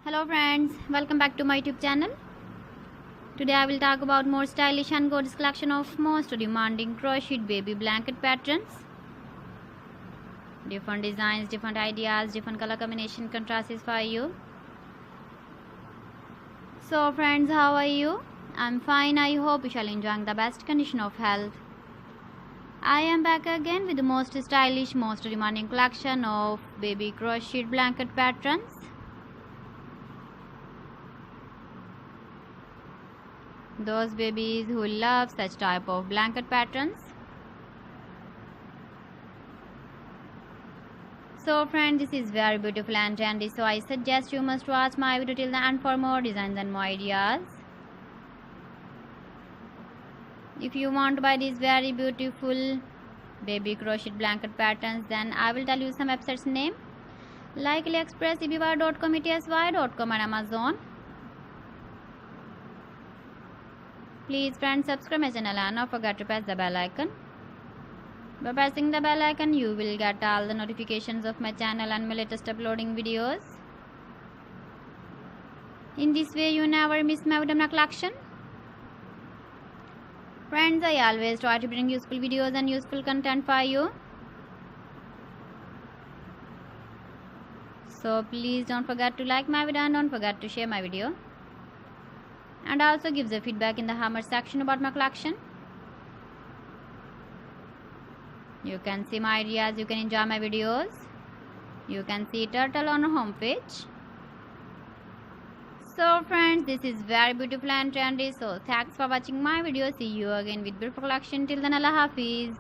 Hello friends, welcome back to my YouTube channel. Today I will talk about more stylish and gorgeous collection of most demanding crocheted baby blanket patterns. Different designs, different ideas, different color combination contrasts for you. So friends, how are you? I'm fine. I hope you shall enjoy the best condition of health. I am back again with the most stylish, most demanding collection of baby crocheted blanket patterns. Those babies who love such type of blanket patterns. So friends, this is very beautiful and trendy, so I suggest you must watch my video till the end for more designs and more ideas. If you want to buy these very beautiful baby crocheted blanket patterns, then I will tell you some websites name like AliExpress, eBay.com, ETSY.com and Amazon. Please friends, subscribe my channel and don't forget to press the bell icon. By pressing the bell icon, you will get all the notifications of my channel and my latest uploading videos. In this way, you never miss my video collection. Friends, I always try to bring useful videos and useful content for you. So please don't forget to like my video and don't forget to share my video. And also give the feedback in the comment section about my collection. You can see my ideas, you can enjoy my videos. You can see turtle on our home page. So friends, this is very beautiful and trendy. So thanks for watching my video. See you again with beautiful collection. Till then, Allah Hafiz.